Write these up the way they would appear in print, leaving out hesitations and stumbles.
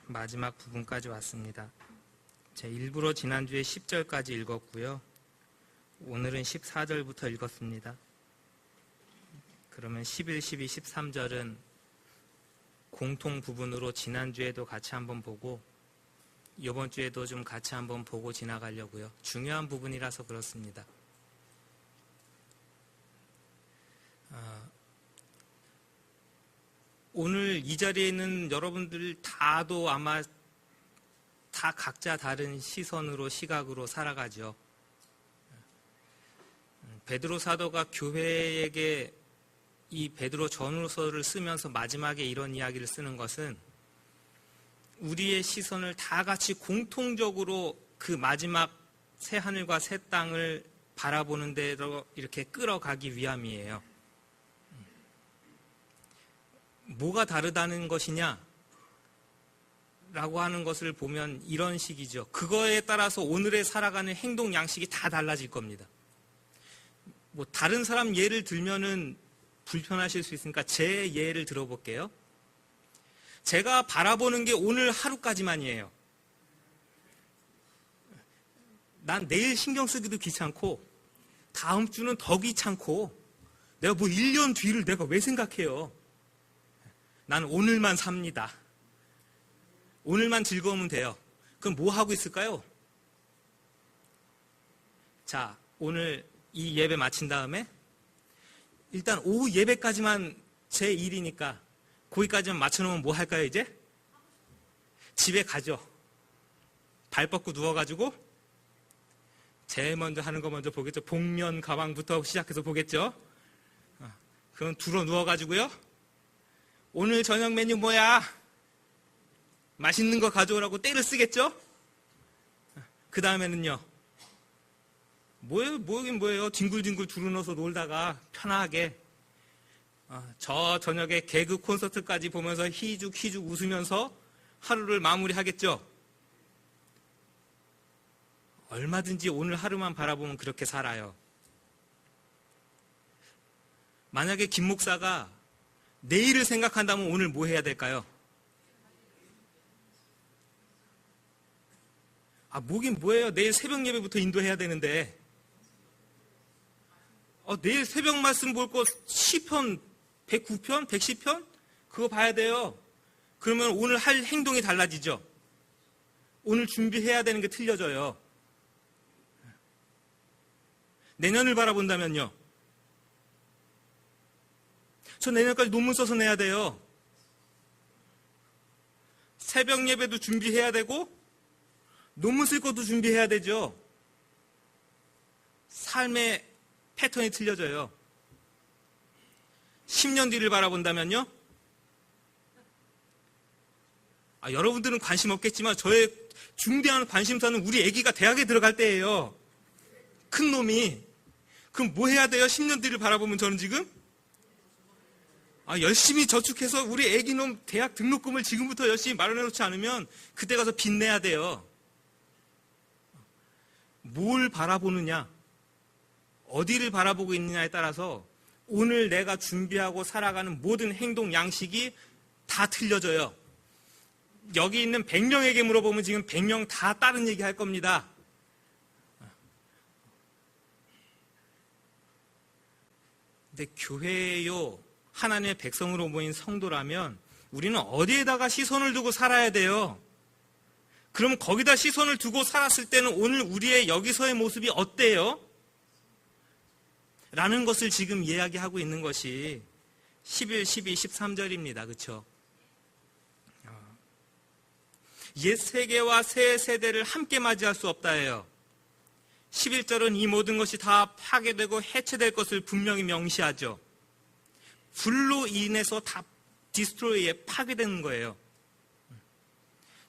마지막 부분까지 왔습니다. 제 일부러 지난주에 10절까지 읽었고요. 오늘은 14절부터 읽었습니다. 그러면 11, 12, 13절은 공통 부분으로 지난주에도 같이 한번 보고 이번 주에도 좀 같이 한번 보고 지나가려고요. 중요한 부분이라서 그렇습니다. 오늘 이 자리에 있는 여러분들 다도 아마 다 각자 다른 시선으로 시각으로 살아가죠. 베드로 사도가 교회에게 이 베드로 전후서를 쓰면서 마지막에 이런 이야기를 쓰는 것은 우리의 시선을 다 같이 공통적으로 그 마지막 새 하늘과 새 땅을 바라보는 데로 이렇게 끌어가기 위함이에요. 뭐가 다르다는 것이냐? 라고 하는 것을 보면 이런 식이죠. 그거에 따라서 오늘의 살아가는 행동 양식이 다 달라질 겁니다. 뭐 다른 사람 예를 들면은 불편하실 수 있으니까 제 예를 들어볼게요. 제가 바라보는 게 오늘 하루까지만이에요. 난 내일 신경 쓰기도 귀찮고 다음 주는 더 귀찮고 내가 뭐 1년 뒤를 내가 왜 생각해요? 난 오늘만 삽니다. 오늘만 즐거우면 돼요. 그럼 뭐 하고 있을까요? 자, 오늘 이 예배 마친 다음에 일단 오후 예배까지만 제 일이니까 거기까지만 맞춰놓으면 뭐 할까요 이제? 집에 가죠. 발 뻗고 누워가지고 제일 먼저 하는 거 먼저 보겠죠. 복면 가방부터 시작해서 보겠죠. 그럼 들어 누워가지고요. 오늘 저녁 메뉴 뭐야? 맛있는 거 가져오라고 떼를 쓰겠죠? 그 다음에는요. 뭐예요? 뒹굴뒹굴 두루넣어서 놀다가 편하게 저 저녁에 개그 콘서트까지 보면서 희죽희죽 웃으면서 하루를 마무리하겠죠? 얼마든지 오늘 하루만 바라보면 그렇게 살아요. 만약에 김 목사가 내일을 생각한다면 오늘 뭐 해야 될까요? 뭐긴 뭐예요. 내일 새벽 예배부터 인도해야 되는데 내일 새벽 말씀 볼 거 시편 109편? 110편? 그거 봐야 돼요. 그러면 오늘 할 행동이 달라지죠. 오늘 준비해야 되는 게 틀려져요. 내년을 바라본다면요. 저 내년까지 논문 써서 내야 돼요. 새벽 예배도 준비해야 되고 논문 쓸 것도 준비해야 되죠. 삶의 패턴이 틀려져요. 10년 뒤를 바라본다면요. 여러분들은 관심 없겠지만 저의 중대한 관심사는 우리 아기가 대학에 들어갈 때예요. 큰 놈이. 그럼 뭐 해야 돼요? 10년 뒤를 바라보면 저는 지금? 열심히 저축해서 우리 아기 놈 대학 등록금을 지금부터 열심히 마련해 놓지 않으면 그때 가서 빚내야 돼요. 뭘 바라보느냐, 어디를 바라보고 있느냐에 따라서 오늘 내가 준비하고 살아가는 모든 행동 양식이 다 틀려져요. 여기 있는 100명에게 물어보면 지금 100명 다 다른 얘기 할 겁니다. 근데 교회요, 하나님의 백성으로 모인 성도라면 우리는 어디에다가 시선을 두고 살아야 돼요? 그럼 거기다 시선을 두고 살았을 때는 오늘 우리의 여기서의 모습이 어때요? 라는 것을 지금 이야기하고 있는 것이 11, 12, 13절입니다. 그렇죠? 옛 세계와 새 세대를 함께 맞이할 수 없다예요. 11절은 이 모든 것이 다 파괴되고 해체될 것을 분명히 명시하죠. 불로 인해서 다 디스트로이에 파괴되는 거예요.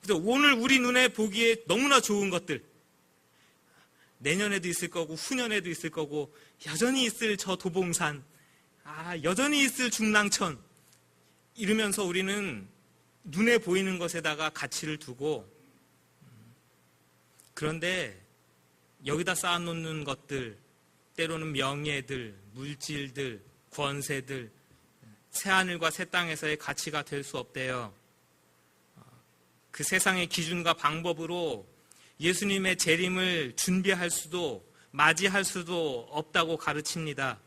그래서 오늘 우리 눈에 보기에 너무나 좋은 것들, 내년에도 있을 거고 후년에도 있을 거고 여전히 있을 저 도봉산, 여전히 있을 중랑천, 이러면서 우리는 눈에 보이는 것에다가 가치를 두고, 그런데 여기다 쌓아놓는 것들, 때로는 명예들, 물질들, 권세들, 새하늘과 새 땅에서의 가치가 될 수 없대요. 그 세상의 기준과 방법으로 예수님의 재림을 준비할 수도 맞이할 수도 없다고 가르칩니다.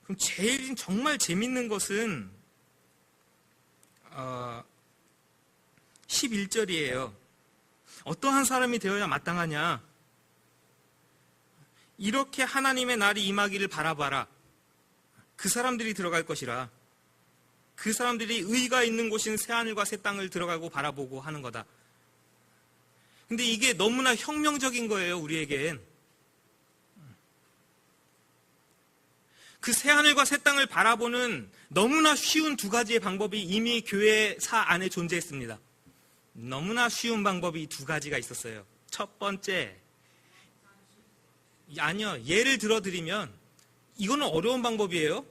그럼 제일 정말 재밌는 것은 11절이에요. 어떠한 사람이 되어야 마땅하냐? 이렇게 하나님의 날이 임하기를 바라봐라. 그 사람들이 들어갈 것이라. 그 사람들이 의가 있는 곳인 새하늘과 새 땅을 들어가고 바라보고 하는 거다. 근데 이게 너무나 혁명적인 거예요, 우리에겐. 그 새하늘과 새 땅을 바라보는 너무나 쉬운 두 가지의 방법이 이미 교회사 안에 존재했습니다. 너무나 쉬운 방법이 두 가지가 있었어요. 첫 번째, 아니요, 예를 들어드리면 이거는 어려운 방법이에요.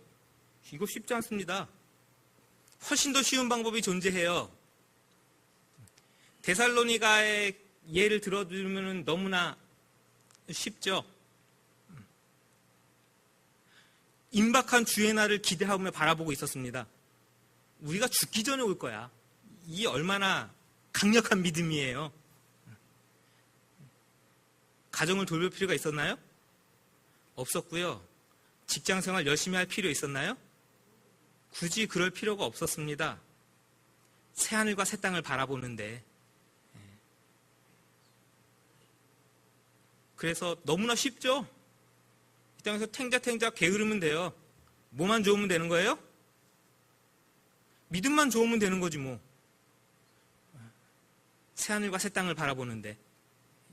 이거 쉽지 않습니다. 훨씬 더 쉬운 방법이 존재해요. 데살로니가의 예를 들어드리면 너무나 쉽죠. 임박한 주의 날을 기대하며 바라보고 있었습니다. 우리가 죽기 전에 올 거야. 이 얼마나 강력한 믿음이에요. 가정을 돌볼 필요가 있었나요? 없었고요. 직장생활 열심히 할 필요 있었나요? 굳이 그럴 필요가 없었습니다. 새하늘과 새 땅을 바라보는데. 그래서 너무나 쉽죠? 이 땅에서 탱자탱자 게으르면 돼요. 뭐만 좋으면 되는 거예요? 믿음만 좋으면 되는 거지 뭐. 새하늘과 새 땅을 바라보는데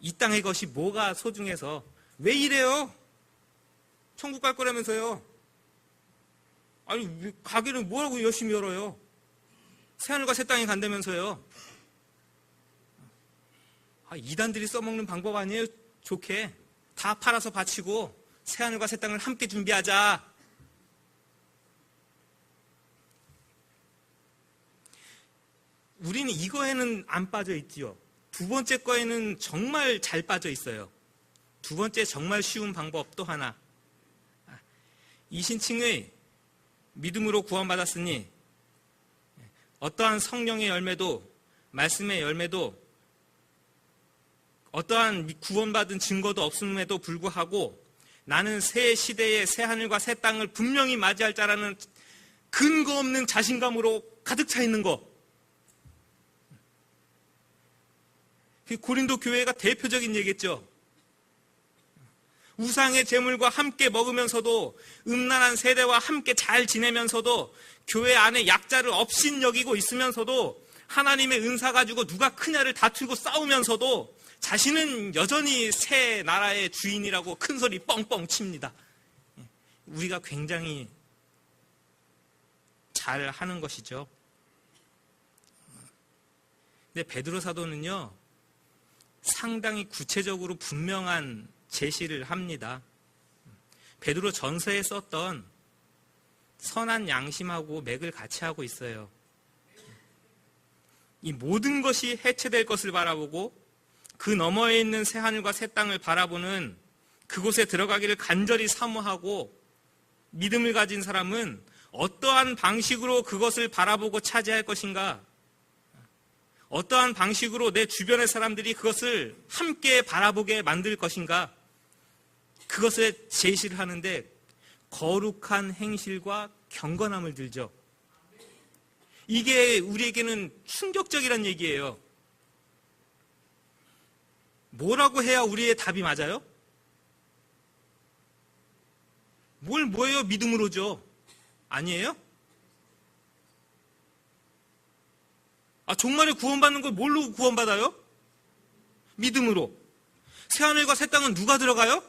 이 땅의 것이 뭐가 소중해서 왜 이래요? 천국 갈 거라면서요. 아니 가게를 뭐라고 열심히 열어요? 새하늘과 새 땅에 간다면서요. 이단들이 써먹는 방법 아니에요? 좋게 다 팔아서 바치고 새하늘과 새 땅을 함께 준비하자. 우리는 이거에는 안 빠져 있지요. 두 번째 거에는 정말 잘 빠져 있어요. 두 번째 정말 쉬운 방법 또 하나. 이신칭의 믿음으로 구원받았으니 어떠한 성령의 열매도 말씀의 열매도 어떠한 구원받은 증거도 없음에도 불구하고 나는 새 시대의 새 하늘과 새 땅을 분명히 맞이할 자라는 근거 없는 자신감으로 가득 차 있는 거. 고린도 교회가 대표적인 얘기겠죠. 우상의 제물과 함께 먹으면서도 음란한 세대와 함께 잘 지내면서도 교회 안에 약자를 업신여기고 있으면서도 하나님의 은사 가지고 누가 크냐를 다투고 싸우면서도 자신은 여전히 새 나라의 주인이라고 큰 소리 뻥뻥 칩니다. 우리가 굉장히 잘 하는 것이죠. 근데 베드로 사도는요, 상당히 구체적으로 분명한 제시를 합니다. 베드로 전서에 썼던 선한 양심하고 맥을 같이 하고 있어요. 이 모든 것이 해체될 것을 바라보고 그 너머에 있는 새하늘과 새 땅을 바라보는 그곳에 들어가기를 간절히 사모하고 믿음을 가진 사람은 어떠한 방식으로 그것을 바라보고 차지할 것인가? 어떠한 방식으로 내 주변의 사람들이 그것을 함께 바라보게 만들 것인가? 그것에 제시를 하는데 거룩한 행실과 경건함을 들죠. 이게 우리에게는 충격적이란 얘기예요. 뭐라고 해야 우리의 답이 맞아요? 뭐예요? 믿음으로죠. 아니에요? 정말에 구원받는 걸 뭘로 구원받아요? 믿음으로. 새하늘과 새 땅은 누가 들어가요?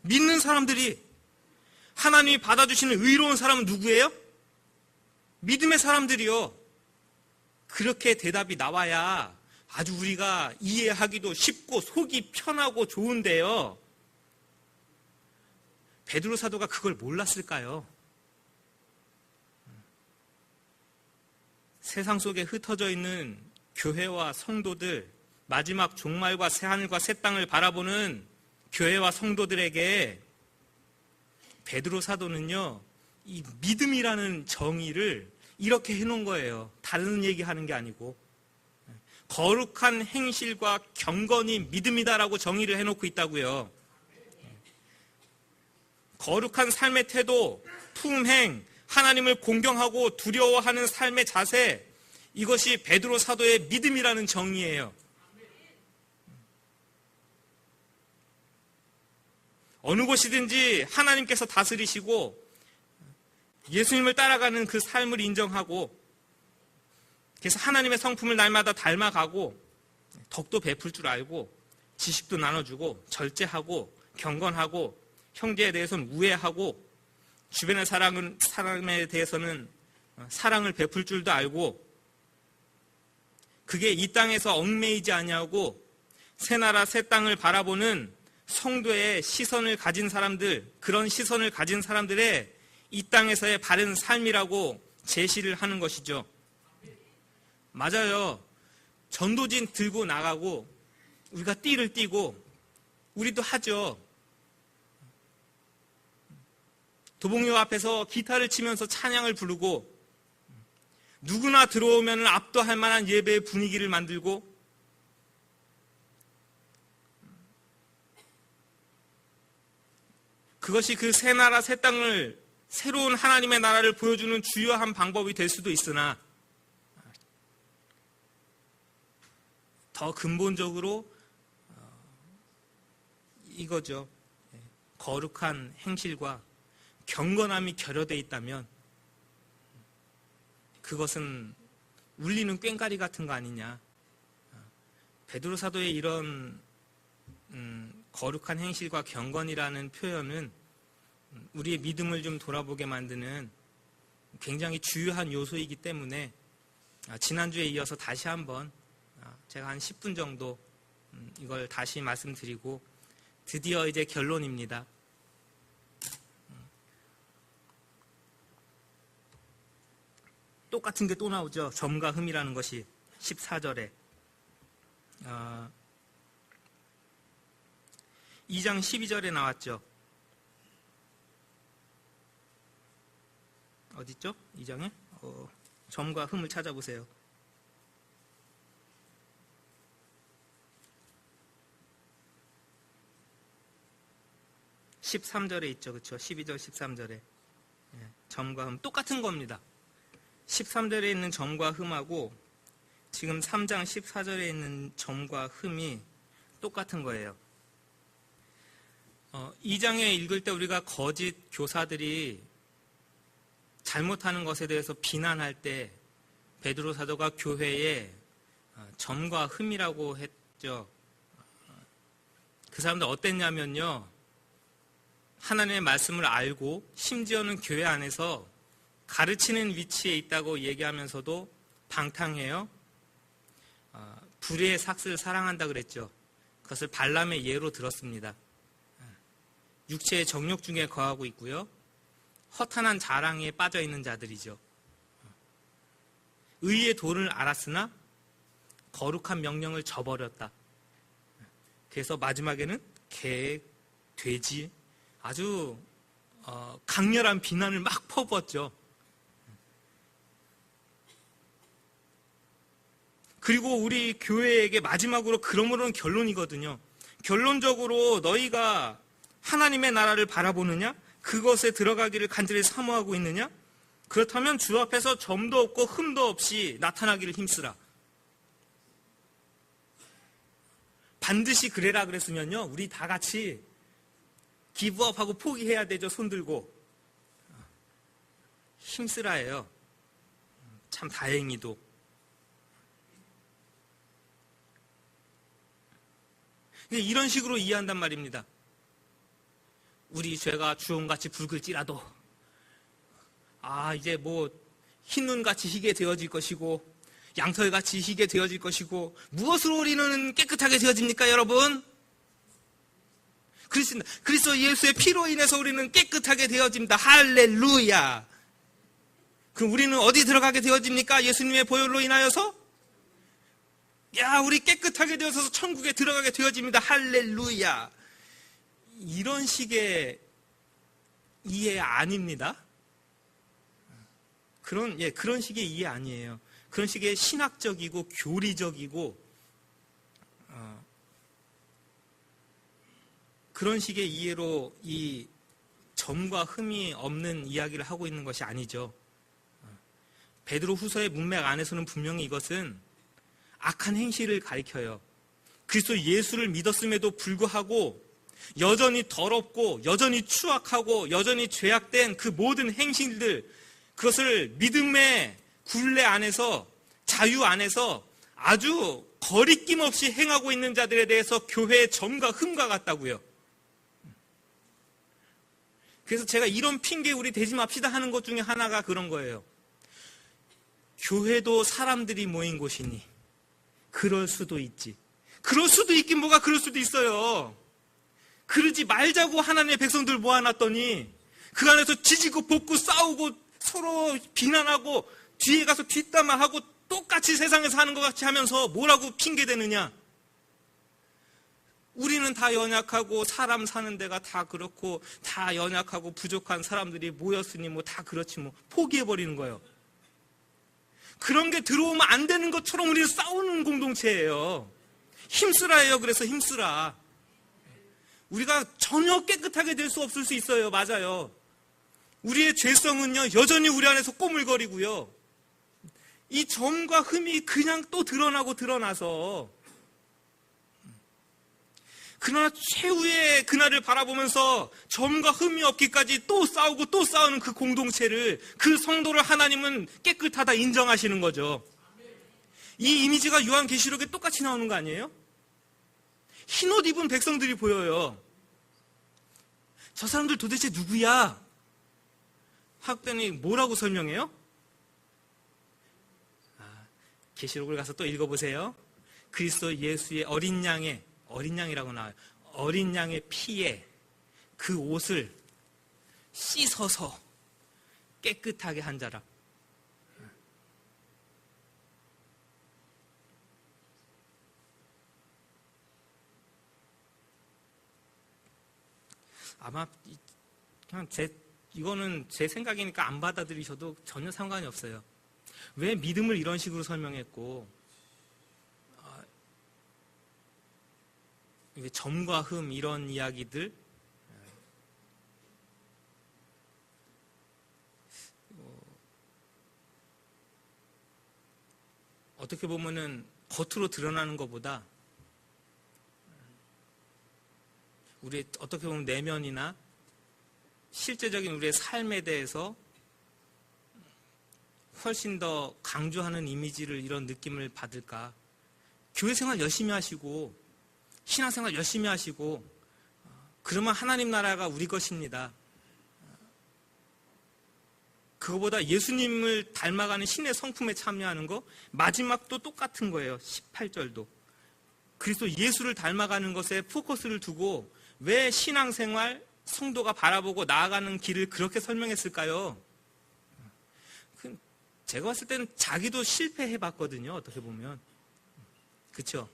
믿는 사람들이. 하나님이 받아주시는 의로운 사람은 누구예요? 믿음의 사람들이요. 그렇게 대답이 나와야 아주 우리가 이해하기도 쉽고 속이 편하고 좋은데요. 베드로 사도가 그걸 몰랐을까요? 세상 속에 흩어져 있는 교회와 성도들, 마지막 종말과 새하늘과 새 땅을 바라보는 교회와 성도들에게 베드로 사도는요, 이 믿음이라는 정의를 이렇게 해놓은 거예요. 다른 얘기하는 게 아니고. 거룩한 행실과 경건이 믿음이다라고 정의를 해놓고 있다고요. 거룩한 삶의 태도, 품행, 하나님을 공경하고 두려워하는 삶의 자세, 이것이 베드로 사도의 믿음이라는 정의예요. 어느 곳이든지 하나님께서 다스리시고 예수님을 따라가는 그 삶을 인정하고, 그래서 하나님의 성품을 날마다 닮아가고 덕도 베풀 줄 알고 지식도 나눠주고 절제하고 경건하고 형제에 대해서는 우애하고 주변의 사람에 대해서는 사랑을 베풀 줄도 알고, 그게 이 땅에서 얽매이지 아니하고 새 나라 새 땅을 바라보는 성도의 시선을 가진 사람들, 그런 시선을 가진 사람들의 이 땅에서의 바른 삶이라고 제시를 하는 것이죠. 맞아요. 전도진 들고 나가고 우리가 띠를 띠고 우리도 하죠. 도봉역 앞에서 기타를 치면서 찬양을 부르고 누구나 들어오면 압도할 만한 예배의 분위기를 만들고, 그것이 그 새 나라 새 땅을, 새로운 하나님의 나라를 보여주는 주요한 방법이 될 수도 있으나, 더 근본적으로 이거죠. 거룩한 행실과 경건함이 결여되어 있다면 그것은 울리는 꽹과리 같은 거 아니냐. 베드로 사도의 이런 거룩한 행실과 경건이라는 표현은 우리의 믿음을 좀 돌아보게 만드는 굉장히 주요한 요소이기 때문에 지난주에 이어서 다시 한번 제가 한 10분 정도 이걸 다시 말씀드리고 드디어 이제 결론입니다. 똑같은 게 또 나오죠. 점과 흠이라는 것이 14절에 2장 12절에 나왔죠. 어딨죠? 2장에? 점과 흠을 찾아보세요. 13절에 있죠. 그렇죠? 12절 13절에 점과 흠 똑같은 겁니다. 13절에 있는 점과 흠하고 지금 3장 14절에 있는 점과 흠이 똑같은 거예요. 2장에 읽을 때 우리가 거짓 교사들이 잘못하는 것에 대해서 비난할 때 베드로 사도가 교회에 점과 흠이라고 했죠. 그 사람들 어땠냐면요, 하나님의 말씀을 알고 심지어는 교회 안에서 가르치는 위치에 있다고 얘기하면서도 방탕해요. 불의의 삭슬을 사랑한다 그랬죠. 그것을 발람의 예로 들었습니다. 육체의 정욕 중에 거하고 있고요, 허탄한 자랑에 빠져 있는 자들이죠. 의의 도를 알았으나 거룩한 명령을 저버렸다. 그래서 마지막에는 개, 돼지, 아주 강렬한 비난을 막 퍼부었죠. 그리고 우리 교회에게 마지막으로 그러므로는 결론이거든요. 결론적으로 너희가 하나님의 나라를 바라보느냐? 그것에 들어가기를 간절히 사모하고 있느냐? 그렇다면 주 앞에서 점도 없고 흠도 없이 나타나기를 힘쓰라. 반드시 그래라 그랬으면요, 우리 다 같이 기브업하고 포기해야 되죠. 손 들고 힘쓰라예요. 참 다행히도. 이런 식으로 이해한단 말입니다. 우리 죄가 주홍같이 붉을지라도 이제 뭐 흰눈같이 희게 되어질 것이고 양털같이 희게 되어질 것이고, 무엇으로 우리는 깨끗하게 되어집니까, 여러분? 그리스도 예수의 피로 인해서 우리는 깨끗하게 되어집니다. 할렐루야. 그럼 우리는 어디 들어가게 되어집니까? 예수님의 보혈로 인하여서? 우리 깨끗하게 되어서 천국에 들어가게 되어집니다. 할렐루야. 이런 식의 이해 아닙니다. 그런 식의 이해 아니에요. 그런 식의 신학적이고 교리적이고 그런 식의 이해로 이 점과 흠이 없는 이야기를 하고 있는 것이 아니죠. 베드로 후서의 문맥 안에서는 분명히 이것은 악한 행실을 가리켜요. 그리스도 예수를 믿었음에도 불구하고 여전히 더럽고 여전히 추악하고 여전히 죄악된 그 모든 행실들, 그것을 믿음의 굴레 안에서, 자유 안에서 아주 거리낌 없이 행하고 있는 자들에 대해서 교회의 점과 흠과 같다고요. 그래서 제가 이런 핑계 우리 대지 맙시다 하는 것 중에 하나가 그런 거예요. 교회도 사람들이 모인 곳이니 그럴 수도 있지. 그럴 수도 있긴 뭐가 그럴 수도 있어요. 그러지 말자고 하나님의 백성들 모아놨더니 그 안에서 지지고 볶고 싸우고 서로 비난하고 뒤에 가서 뒷담화하고 똑같이 세상에서 하는 것 같이 하면서 뭐라고 핑계대느냐. 우리는 다 연약하고 사람 사는 데가 다 그렇고 다 연약하고 부족한 사람들이 모였으니 뭐 다 그렇지 뭐 포기해버리는 거예요. 그런 게 들어오면 안 되는 것처럼 우리는 싸우는 공동체예요. 힘쓰라예요. 그래서 힘쓰라. 우리가 전혀 깨끗하게 될 수 없을 수 있어요. 맞아요. 우리의 죄성은요 여전히 우리 안에서 꼬물거리고요. 이 점과 흠이 그냥 또 드러나서 그러나 최후의 그날을 바라보면서 점과 흠이 없기까지 또 싸우고 또 싸우는 그 공동체를, 그 성도를 하나님은 깨끗하다 인정하시는 거죠. 이 이미지가 요한계시록에 똑같이 나오는 거 아니에요? 흰옷 입은 백성들이 보여요. 저 사람들 도대체 누구야? 학변이 뭐라고 설명해요? 계시록을 가서 또 읽어보세요. 그리스도 예수의 어린 양이라고 나와요. 어린 양의 피에 그 옷을 씻어서 깨끗하게 한 자라. 아마 그냥 이거는 제 생각이니까 안 받아들이셔도 전혀 상관이 없어요. 왜 믿음을 이런 식으로 설명했고 점과 흠 이런 이야기들 어떻게 보면은 겉으로 드러나는 것보다 우리의 어떻게 보면 내면이나 실제적인 우리의 삶에 대해서 훨씬 더 강조하는 이미지를, 이런 느낌을 받을까. 교회 생활 열심히 하시고 신앙생활 열심히 하시고 그러면 하나님 나라가 우리 것입니다. 그거보다 예수님을 닮아가는 신의 성품에 참여하는 거, 마지막도 똑같은 거예요. 18절도. 그리스도 예수를 닮아가는 것에 포커스를 두고 왜 신앙생활, 성도가 바라보고 나아가는 길을 그렇게 설명했을까요? 제가 봤을 때는 자기도 실패해봤거든요. 어떻게 보면. 그렇죠?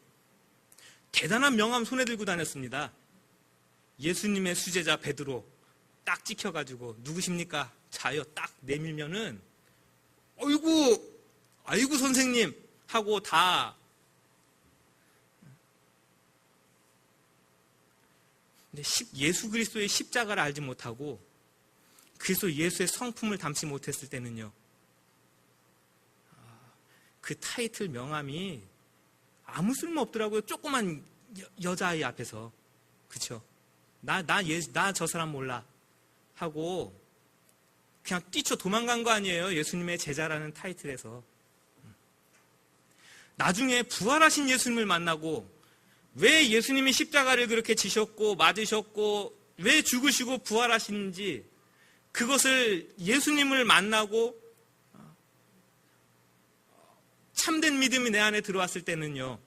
대단한 명함 손에 들고 다녔습니다. 예수님의 수제자 베드로 딱 찍혀가지고 누구십니까? 자요 딱 내밀면은 아이고 선생님 하고 다. 근데 예수 그리스도의 십자가를 알지 못하고 그리스도 예수의 성품을 담지 못했을 때는요, 그 타이틀 명함이 아무 쓸모 없더라고요. 조그만 여자아이 앞에서. 그쵸? 나 저 사람 몰라 하고 그냥 뛰쳐 도망간 거 아니에요. 예수님의 제자라는 타이틀에서. 나중에 부활하신 예수님을 만나고 왜 예수님이 십자가를 그렇게 지셨고 맞으셨고 왜 죽으시고 부활하시는지, 그것을 예수님을 만나고 참된 믿음이 내 안에 들어왔을 때는요,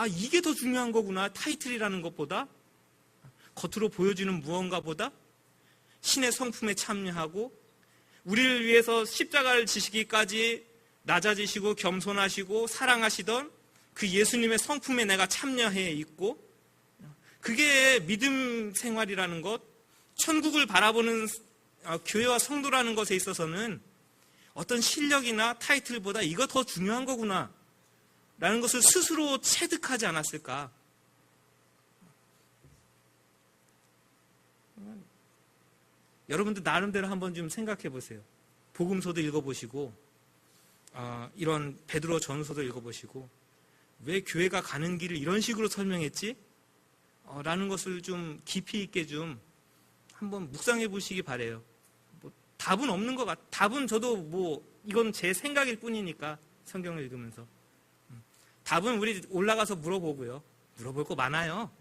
이게 더 중요한 거구나. 타이틀이라는 것보다, 겉으로 보여주는 무언가보다 신의 성품에 참여하고 우리를 위해서 십자가를 지시기까지 낮아지시고 겸손하시고 사랑하시던 그 예수님의 성품에 내가 참여해 있고, 그게 믿음 생활이라는 것, 천국을 바라보는 교회와 성도라는 것에 있어서는 어떤 실력이나 타이틀보다 이거 더 중요한 거구나 라는 것을 스스로 체득하지 않았을까. 여러분들 나름대로 한번 좀 생각해 보세요. 복음서도 읽어보시고 이런 베드로 전서도 읽어보시고 왜 교회가 가는 길을 이런 식으로 설명했지? 라는 것을 좀 깊이 있게 좀 한번 묵상해 보시기 바래요. 뭐 답은 없는 것 답은 저도 뭐 이건 제 생각일 뿐이니까 성경을 읽으면서 답은 우리 올라가서 물어보고요. 물어볼 거 많아요.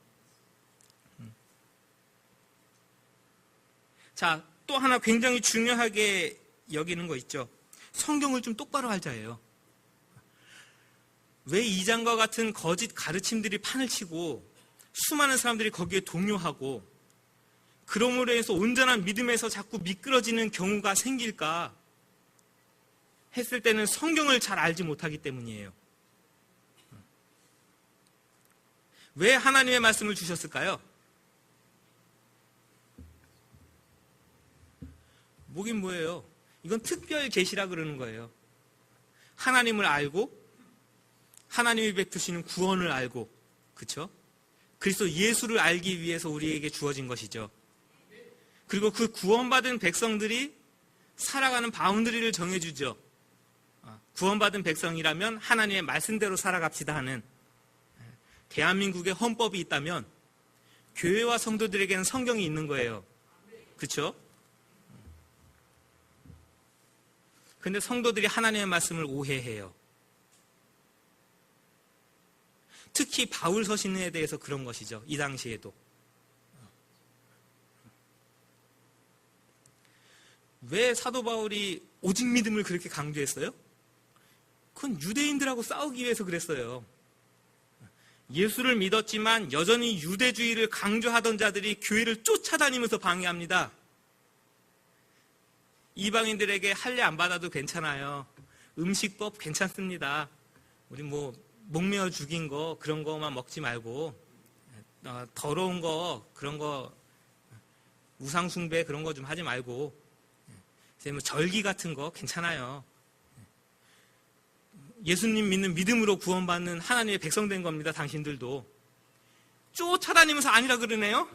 자, 또 하나 굉장히 중요하게 여기는 거 있죠. 성경을 좀 똑바로 알자예요. 왜 이장과 같은 거짓 가르침들이 판을 치고 수많은 사람들이 거기에 동요하고 그러므로 해서 온전한 믿음에서 자꾸 미끄러지는 경우가 생길까 했을 때는 성경을 잘 알지 못하기 때문이에요. 왜 하나님의 말씀을 주셨을까요? 뭐긴 뭐예요? 이건 특별 계시라 그러는 거예요. 하나님을 알고 하나님이 베푸시는 구원을 알고, 그렇죠? 그리스도 예수를 알기 위해서 우리에게 주어진 것이죠. 그리고 그 구원받은 백성들이 살아가는 바운드리를 정해주죠. 구원받은 백성이라면 하나님의 말씀대로 살아갑시다 하는, 대한민국의 헌법이 있다면 교회와 성도들에게는 성경이 있는 거예요. 그렇죠? 근데 성도들이 하나님의 말씀을 오해해요. 특히 바울 서신에 대해서 그런 것이죠. 이 당시에도. 왜 사도 바울이 오직 믿음을 그렇게 강조했어요? 그건 유대인들하고 싸우기 위해서 그랬어요. 예수를 믿었지만 여전히 유대주의를 강조하던 자들이 교회를 쫓아다니면서 방해합니다. 이방인들에게 할례 안 받아도 괜찮아요. 음식법 괜찮습니다. 우리 뭐 목매어 죽인 거 그런 거만 먹지 말고 더러운 거 그런 거 우상 숭배 그런 거 좀 하지 말고 뭐 절기 같은 거 괜찮아요. 예수님 믿는 믿음으로 구원받는 하나님의 백성 된 겁니다. 당신들도. 쫓아다니면서 아니라 그러네요.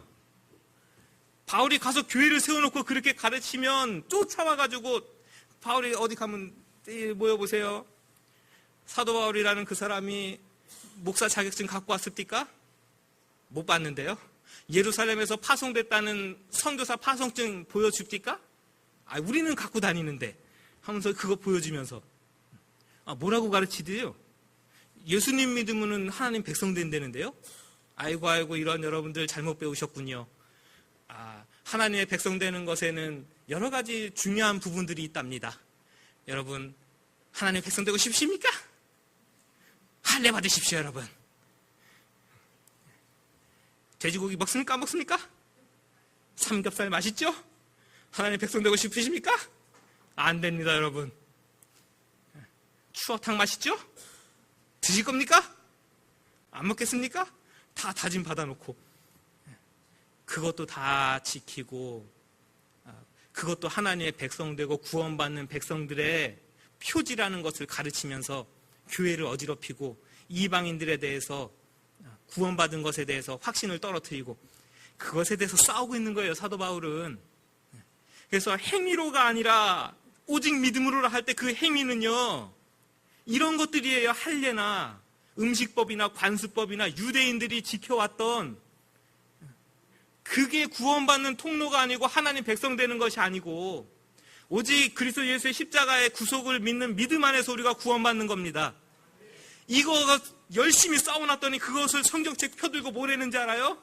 바울이 가서 교회를 세워놓고 그렇게 가르치면 쫓아와가지고 바울이 어디 가면 모여보세요. 사도 바울이라는 그 사람이 목사 자격증 갖고 왔습니까? 못 봤는데요. 예루살렘에서 파송됐다는 선교사 파송증 보여줍니까? 우리는 갖고 다니는데 하면서 그거 보여주면서 뭐라고 가르치대요? 예수님 믿으면 하나님 백성 된다는데요. 아이고 이런 여러분들 잘못 배우셨군요. 하나님의 백성 되는 것에는 여러 가지 중요한 부분들이 있답니다. 여러분 하나님의 백성 되고 싶으십니까? 할례 받으십시오. 여러분 돼지고기 먹습니까? 안 먹습니까? 삼겹살 맛있죠? 하나님의 백성 되고 싶으십니까? 안 됩니다. 여러분 추어탕 맛있죠? 드실 겁니까? 안 먹겠습니까? 다 다짐 받아놓고 그것도 다 지키고 그것도 하나님의 백성 되고 구원받는 백성들의 표지라는 것을 가르치면서 교회를 어지럽히고 이방인들에 대해서 구원받은 것에 대해서 확신을 떨어뜨리고 그것에 대해서 싸우고 있는 거예요. 사도 바울은. 그래서 행위로가 아니라 오직 믿음으로 할 때 그 행위는요 이런 것들이에요. 할례나 음식법이나 관습법이나 유대인들이 지켜왔던 그게 구원받는 통로가 아니고 하나님 백성 되는 것이 아니고 오직 그리스도 예수의 십자가의 구속을 믿는 믿음 안에서 우리가 구원받는 겁니다. 이거 열심히 싸워놨더니 그것을 성경책 펴들고 뭐라는지 알아요?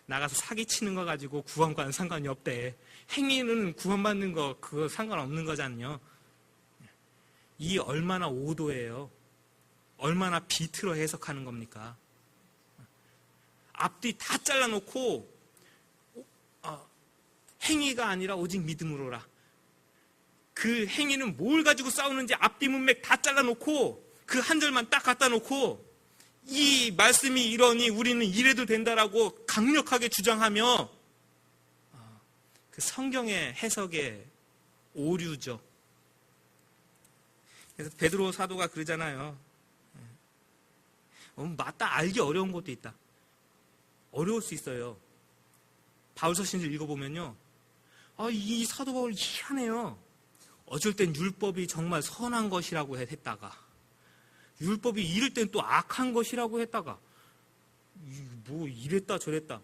나가서 사기치는 거 가지고 구원과는 상관이 없대. 행위는 구원받는 거 그거 상관없는 거잖아요. 이 얼마나 오도예요. 얼마나 비틀어 해석하는 겁니까? 앞뒤 다 잘라놓고 행위가 아니라 오직 믿음으로라. 그 행위는 뭘 가지고 싸우는지 앞뒤 문맥 다 잘라놓고 그 한 절만 딱 갖다 놓고 이 말씀이 이러니 우리는 이래도 된다라고 강력하게 주장하며 그 성경의 해석에 오류죠. 그래서 베드로 사도가 그러잖아요. 맞다, 알기 어려운 것도 있다. 어려울 수 있어요. 바울서신을 읽어보면요, 이 사도 바울 희한해요. 어쩔 땐 율법이 정말 선한 것이라고 했다가, 율법이 이럴 땐 또 악한 것이라고 했다가, 뭐 이랬다 저랬다.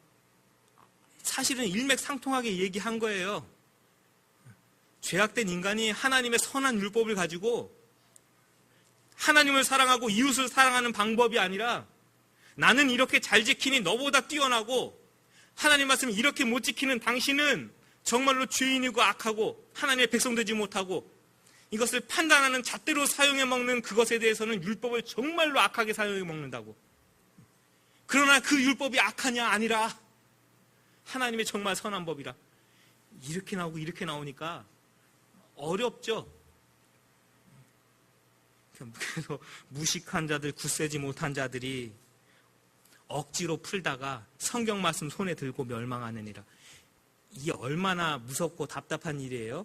사실은 일맥상통하게 얘기한 거예요. 죄악된 인간이 하나님의 선한 율법을 가지고 하나님을 사랑하고 이웃을 사랑하는 방법이 아니라, 나는 이렇게 잘 지키니 너보다 뛰어나고 하나님 말씀을 이렇게 못 지키는 당신은 정말로 죄인이고 악하고 하나님의 백성 되지 못하고, 이것을 판단하는 잣대로 사용해 먹는 그것에 대해서는 율법을 정말로 악하게 사용해 먹는다고. 그러나 그 율법이 악하냐? 아니라 하나님의 정말 선한 법이라. 이렇게 나오고 이렇게 나오니까 어렵죠. 그래서 무식한 자들, 굳세지 못한 자들이 억지로 풀다가 성경 말씀 손에 들고 멸망하느니라. 이게 얼마나 무섭고 답답한 일이에요.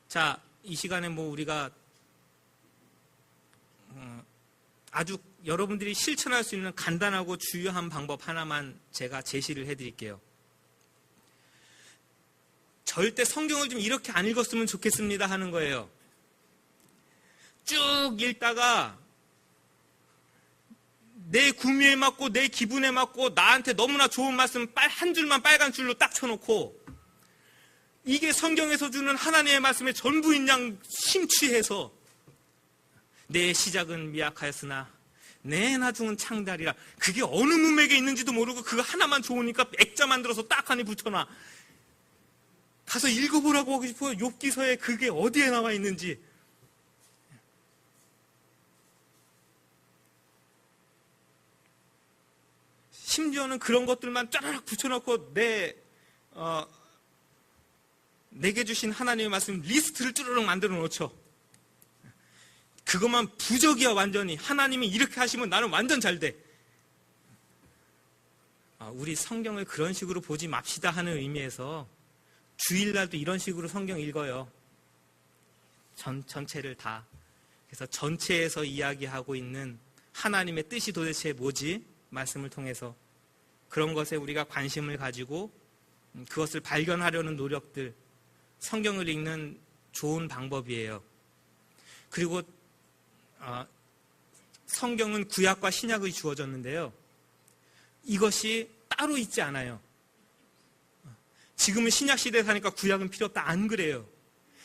자, 이 시간에 우리가 아주 여러분들이 실천할 수 있는 간단하고 주요한 방법 하나만 제가 제시를 해드릴게요. 절대 성경을 좀 이렇게 안 읽었으면 좋겠습니다 하는 거예요. 쭉 읽다가 내 구미에 맞고 내 기분에 맞고 나한테 너무나 좋은 말씀 한 줄만 빨간 줄로 딱 쳐놓고, 이게 성경에서 주는 하나님의 말씀의 전부인 양 심취해서 내 시작은 미약하였으나 내 나중은 창달이라. 그게 어느 문맥에 있는지도 모르고 그거 하나만 좋으니까 액자 만들어서 딱 하니 붙여놔. 가서 읽어보라고 하고 싶어요. 욥기서에 그게 어디에 나와 있는지. 심지어는 그런 것들만 짜라락 붙여놓고 내게 주신 하나님의 말씀 리스트를 쭈르륵 만들어 놓죠. 그것만 부적이야. 완전히 하나님이 이렇게 하시면 나는 완전 잘 돼. 우리 성경을 그런 식으로 보지 맙시다 하는 의미에서 주일날도 이런 식으로 성경 읽어요. 전체를 다. 그래서 전체에서 이야기하고 있는 하나님의 뜻이 도대체 뭐지? 말씀을 통해서 그런 것에 우리가 관심을 가지고 그것을 발견하려는 노력들, 성경을 읽는 좋은 방법이에요. 그리고 성경은 구약과 신약이 주어졌는데요, 이것이 따로 있지 않아요. 지금은 신약 시대에 사니까 구약은 필요 없다, 안 그래요.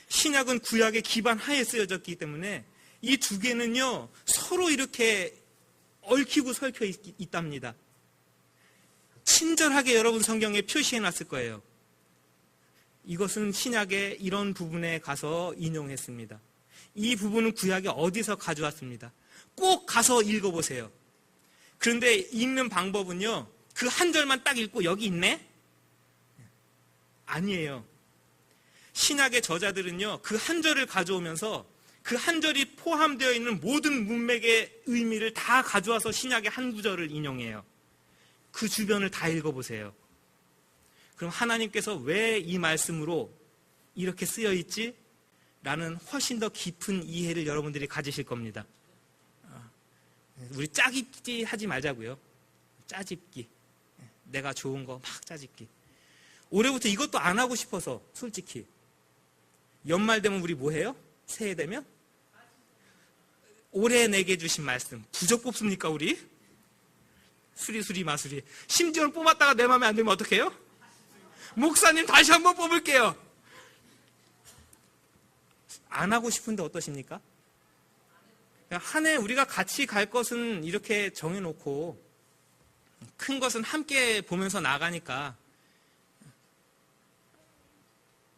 신약은 구약의 기반 하에 쓰여졌기 때문에 이 두 개는요 서로 이렇게 얽히고 설켜 있답니다. 친절하게 여러분 성경에 표시해 놨을 거예요. 이것은 신약의 이런 부분에 가서 인용했습니다. 이 부분은 구약에 어디서 가져왔습니다. 꼭 가서 읽어보세요. 그런데 읽는 방법은요, 그 한 절만 딱 읽고 여기 있네? 아니에요. 신약의 저자들은요, 그 한 절을 가져오면서 그 한 절이 포함되어 있는 모든 문맥의 의미를 다 가져와서 신약의 한 구절을 인용해요. 그 주변을 다 읽어보세요. 그럼 하나님께서 왜 이 말씀으로 이렇게 쓰여 있지? 라는 훨씬 더 깊은 이해를 여러분들이 가지실 겁니다. 우리 짜깁기 하지 말자고요. 짜집기. 내가 좋은 거 막 짜집기. 올해부터 이것도 안 하고 싶어서, 솔직히. 연말 되면 우리 뭐 해요? 새해 되면? 올해 내게 주신 말씀. 부적 뽑습니까, 우리? 수리수리 마수리. 심지어는 뽑았다가 내 마음에 안 들면 어떡해요? 목사님 다시 한번 뽑을게요. 안 하고 싶은데 어떠십니까? 한 해 우리가 같이 갈 것은 이렇게 정해놓고 큰 것은 함께 보면서 나가니까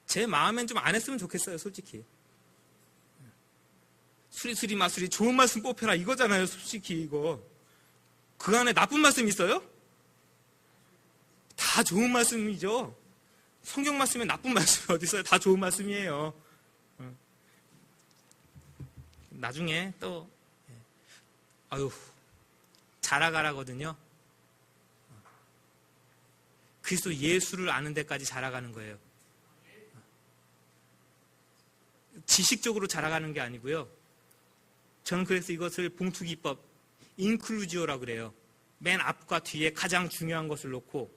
제 마음엔 좀 안 했으면 좋겠어요, 솔직히. 수리수리 마수리 좋은 말씀 뽑혀라 이거잖아요, 솔직히. 이거 그 안에 나쁜 말씀 있어요? 다 좋은 말씀이죠. 성경 말씀에 나쁜 말씀이 어디 있어요? 다 좋은 말씀이에요. 나중에 또 자라가라거든요. 그리스도 예수를 아는 데까지 자라가는 거예요. 지식적으로 자라가는 게 아니고요. 저는 그래서 이것을 봉투기법, 인클루지오라고 그래요. 맨 앞과 뒤에 가장 중요한 것을 놓고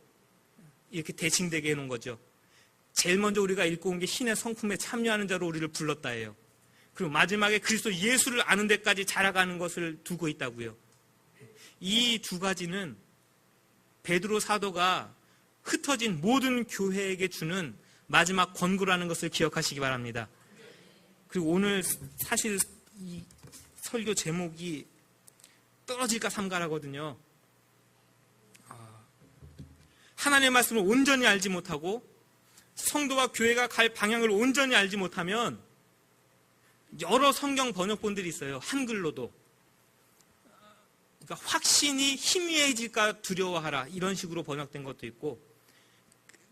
이렇게 대칭되게 해놓은 거죠. 제일 먼저 우리가 읽고 온 게 신의 성품에 참여하는 자로 우리를 불렀다예요. 그리고 마지막에 그리스도 예수를 아는 데까지 자라가는 것을 두고 있다고요. 이 두 가지는 베드로 사도가 흩어진 모든 교회에게 주는 마지막 권고라는 것을 기억하시기 바랍니다. 그리고 오늘 사실 이 설교 제목이 떨어질까 삼가라거든요. 하나님의 말씀을 온전히 알지 못하고 성도와 교회가 갈 방향을 온전히 알지 못하면 여러 성경 번역본들이 있어요. 한글로도. 그러니까 확신이 희미해질까 두려워하라 이런 식으로 번역된 것도 있고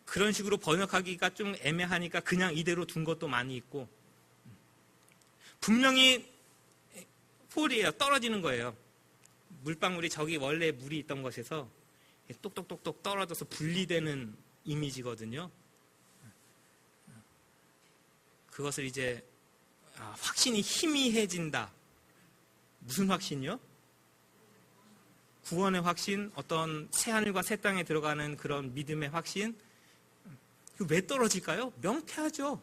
그런 식으로 번역하기가 좀 애매하니까 그냥 이대로 둔 것도 많이 있고 분명히 폴이에요. 떨어지는 거예요. 물방울이 저기 원래 물이 있던 곳에서 똑똑똑똑 떨어져서 분리되는 이미지거든요. 그것을 이제 확신이 희미해진다. 무슨 확신이요? 구원의 확신, 어떤 새하늘과 새 땅에 들어가는 그런 믿음의 확신. 왜 떨어질까요? 명쾌하죠.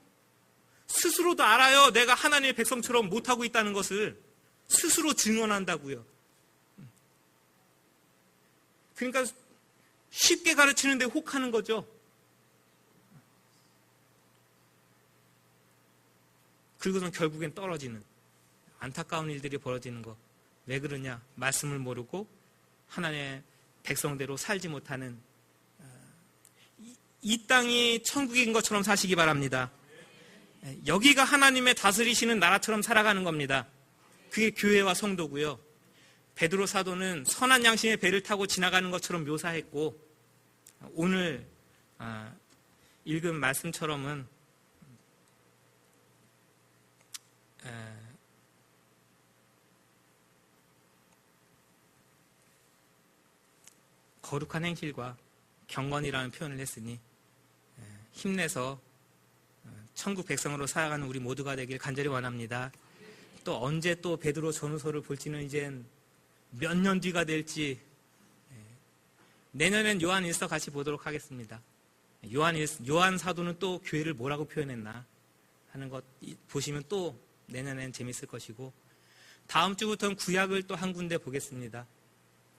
스스로도 알아요. 내가 하나님의 백성처럼 못하고 있다는 것을 스스로 증언한다고요. 그러니까 쉽게 가르치는데 혹하는 거죠. 그리고선 결국엔 떨어지는 안타까운 일들이 벌어지는 거. 왜 그러냐? 말씀을 모르고 하나님의 백성대로 살지 못하는 이 땅이 천국인 것처럼 사시기 바랍니다. 여기가 하나님의 다스리시는 나라처럼 살아가는 겁니다. 그게 교회와 성도고요. 베드로 사도는 선한 양심의 배를 타고 지나가는 것처럼 묘사했고 오늘 읽은 말씀처럼은 거룩한 행실과 경건이라는 표현을 했으니 힘내서 천국 백성으로 살아가는 우리 모두가 되길 간절히 원합니다. 또 언제 또 베드로 전후서를 볼지는 이젠 몇 년 뒤가 될지 내년엔 요한일서 같이 보도록 하겠습니다. 요한 사도는 또 교회를 뭐라고 표현했나 하는 것 보시면 또 내년엔 재밌을 것이고 다음 주부터는 구약을 또 한 군데 보겠습니다.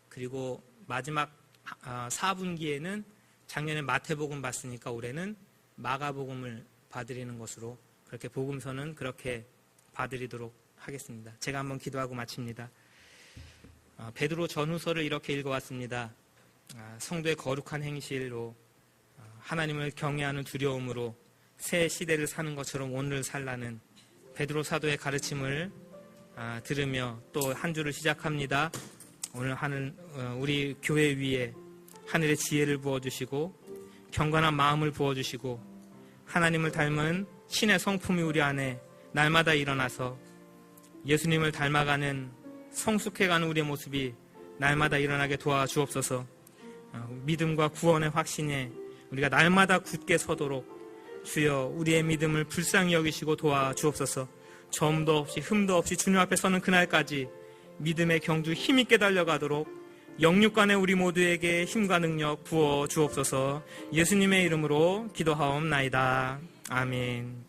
그리고 마지막 4분기에는 작년에 마태복음 봤으니까 올해는 마가복음을 봐드리는 것으로 그렇게 복음서는 그렇게 봐드리도록 하겠습니다. 제가 한번 기도하고 마칩니다. 베드로 전후서를 이렇게 읽어왔습니다. 성도의 거룩한 행실로 하나님을 경외하는 두려움으로 새 시대를 사는 것처럼 오늘 살라는 베드로 사도의 가르침을 들으며 또 한 주를 시작합니다. 오늘 우리 교회 위에 하늘의 지혜를 부어주시고 경건한 마음을 부어주시고 하나님을 닮은 신의 성품이 우리 안에 날마다 일어나서 예수님을 닮아가는 성숙해가는 우리의 모습이 날마다 일어나게 도와주옵소서. 믿음과 구원의 확신에 우리가 날마다 굳게 서도록 주여 우리의 믿음을 불쌍히 여기시고 도와주옵소서. 점도 없이 흠도 없이 주님 앞에 서는 그날까지 믿음의 경주 힘있게 달려가도록 영육간의 우리 모두에게 힘과 능력 부어 주옵소서. 예수님의 이름으로 기도하옵나이다. 아멘.